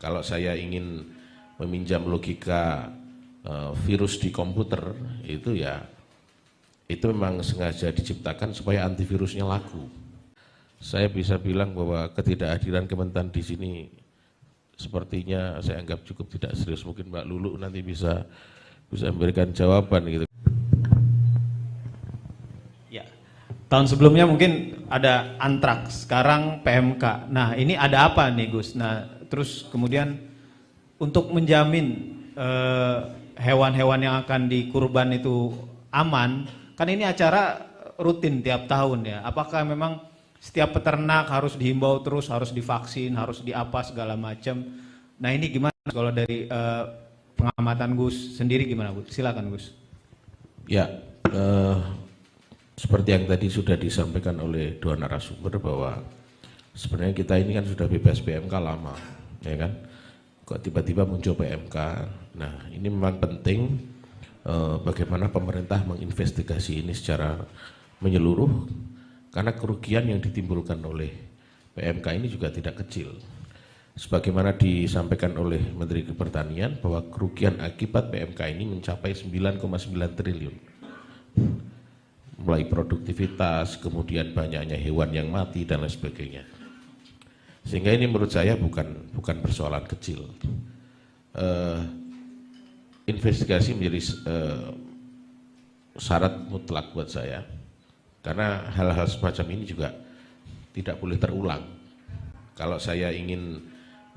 Kalau saya ingin meminjam logika virus di komputer, itu memang sengaja diciptakan supaya antivirusnya laku. Saya bisa bilang bahwa ketidakhadiran Kementan di sini sepertinya saya anggap cukup tidak serius. Mungkin Mbak Lulu nanti bisa memberikan jawaban gitu. Ya, tahun sebelumnya mungkin ada antraks, sekarang PMK. Nah, ini ada apa nih Gus? Nah, terus kemudian untuk menjamin hewan-hewan yang akan dikurban itu aman, kan ini acara rutin tiap tahun ya. Apakah memang setiap peternak harus dihimbau terus, harus divaksin, harus diapa segala macam? Nah, ini gimana kalau dari pengamatan Gus sendiri gimana, Gus? Silakan Gus. Ya, seperti yang tadi sudah disampaikan oleh dua narasumber bahwa sebenarnya kita ini kan sudah bebas PMK lama, ya kan? Kok tiba-tiba muncul PMK? Nah, ini memang penting bagaimana pemerintah menginvestigasi ini secara menyeluruh, karena kerugian yang ditimbulkan oleh PMK ini juga tidak kecil. Sebagaimana disampaikan oleh Menteri Pertanian bahwa kerugian akibat PMK ini mencapai 9,9 triliun. Mulai produktivitas, kemudian banyaknya hewan yang mati dan lain sebagainya. Sehingga ini menurut saya bukan persoalan kecil. Investigasi menjadi syarat mutlak buat saya, karena hal-hal semacam ini juga tidak boleh terulang. Kalau saya ingin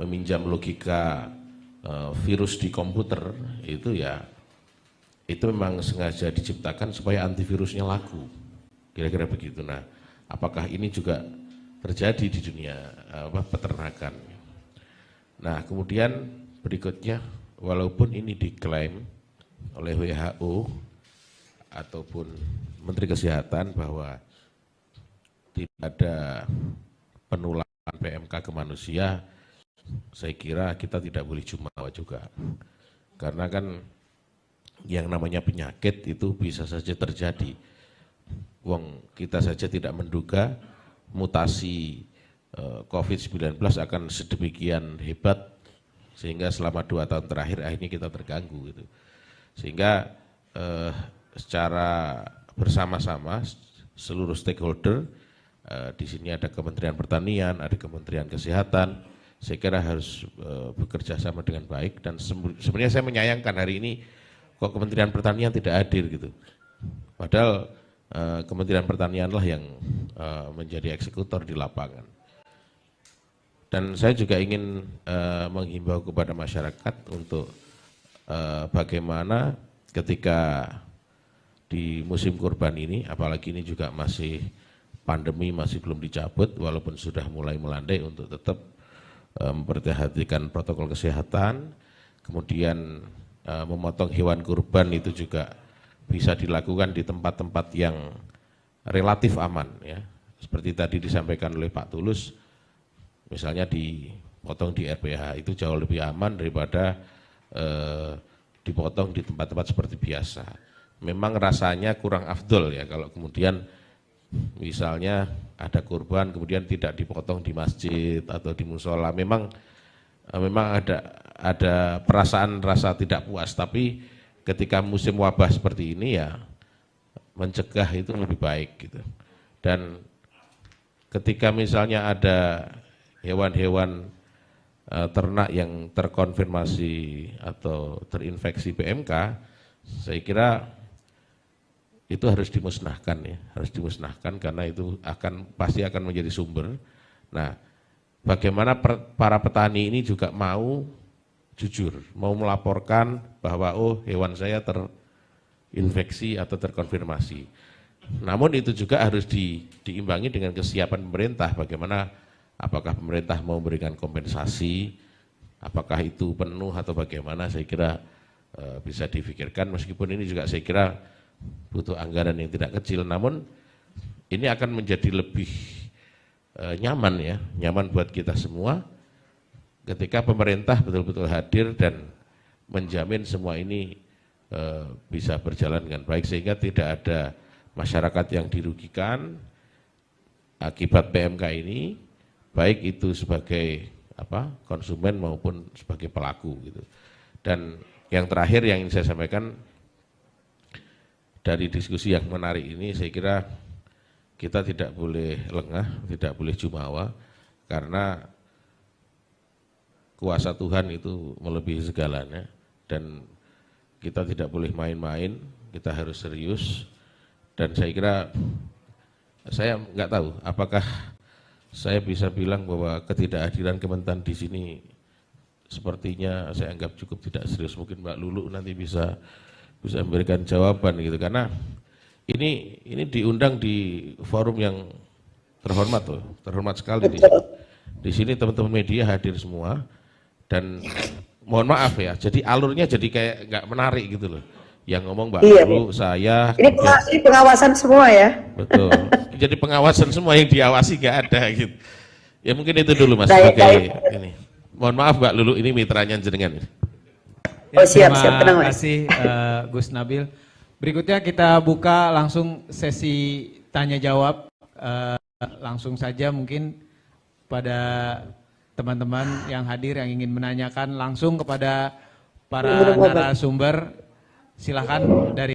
meminjam logika virus di komputer, itu memang sengaja diciptakan supaya antivirusnya laku, kira-kira begitu. Nah, apakah ini juga terjadi di dunia peternakan? Nah, kemudian berikutnya, walaupun ini diklaim oleh WHO ataupun Menteri Kesehatan bahwa tidak ada penularan PMK ke manusia, saya kira kita tidak boleh jumawa juga. Karena kan yang namanya penyakit itu bisa saja terjadi. Kita saja tidak menduga mutasi COVID-19 akan sedemikian hebat sehingga selama 2 tahun terakhir akhirnya kita terganggu gitu. Sehingga secara bersama-sama seluruh stakeholder, di sini ada Kementerian Pertanian, ada Kementerian Kesehatan, saya kira harus bekerja sama dengan baik. Dan sebenarnya saya menyayangkan hari ini kok Kementerian Pertanian tidak hadir gitu. Padahal Kementerian Pertanian lah yang menjadi eksekutor di lapangan. Dan saya juga ingin menghimbau kepada masyarakat untuk bagaimana ketika di musim kurban ini, apalagi ini juga masih pandemi, masih belum dicabut, walaupun sudah mulai melandai, untuk tetap memperhatikan protokol kesehatan. Kemudian memotong hewan kurban itu juga bisa dilakukan di tempat-tempat yang relatif aman ya. Seperti tadi disampaikan oleh Pak Tulus, misalnya dipotong di RPH itu jauh lebih aman daripada dipotong di tempat-tempat seperti biasa. Memang rasanya kurang afdol ya kalau kemudian misalnya ada kurban kemudian tidak dipotong di masjid atau di musola. Memang ada perasaan rasa tidak puas, tapi ketika musim wabah seperti ini ya mencegah itu lebih baik gitu. Dan ketika misalnya ada hewan-hewan ternak yang terkonfirmasi atau terinfeksi PMK, saya kira itu harus dimusnahkan ya, harus dimusnahkan karena itu pasti akan menjadi sumber. Nah, bagaimana para petani ini juga mau jujur, mau melaporkan bahwa hewan saya terinfeksi atau terkonfirmasi. Namun itu juga harus diimbangi dengan kesiapan pemerintah, bagaimana apakah pemerintah mau memberikan kompensasi, apakah itu penuh atau bagaimana, saya kira bisa difikirkan. Meskipun ini juga saya kira butuh anggaran yang tidak kecil, namun ini akan menjadi lebih nyaman ya, nyaman buat kita semua ketika pemerintah betul-betul hadir dan menjamin semua ini bisa berjalan dengan baik, sehingga tidak ada masyarakat yang dirugikan akibat PMK ini, baik itu sebagai konsumen maupun sebagai pelaku gitu. Dan yang terakhir yang ingin saya sampaikan dari diskusi yang menarik ini, saya kira kita tidak boleh lengah, tidak boleh jumawa, karena kuasa Tuhan itu melebihi segalanya, dan kita tidak boleh main-main, kita harus serius. Dan saya kira, saya nggak tahu apakah saya bisa bilang bahwa ketidakhadiran Kementan di sini sepertinya saya anggap cukup tidak serius. Mungkin Mbak Lulu nanti bisa memberikan jawaban gitu, karena ini diundang di forum yang terhormat loh, terhormat sekali di sini. Di sini teman-teman media hadir semua, dan mohon maaf ya, jadi alurnya jadi kayak nggak menarik gitu loh. Yang ngomong Mbak Lulu, saya. Ini pengawasan semua ya. Betul. Jadi pengawasan semua, yang diawasi nggak ada gitu. Ya mungkin itu dulu Mas. Oke, ini. Mohon maaf Mbak Lulu, ini mitranya jenengan. Ya, siap, terima kasih Gus Nabil. Berikutnya kita buka langsung sesi tanya jawab. Langsung saja mungkin pada teman-teman yang hadir yang ingin menanyakan langsung kepada para narasumber, silakan dari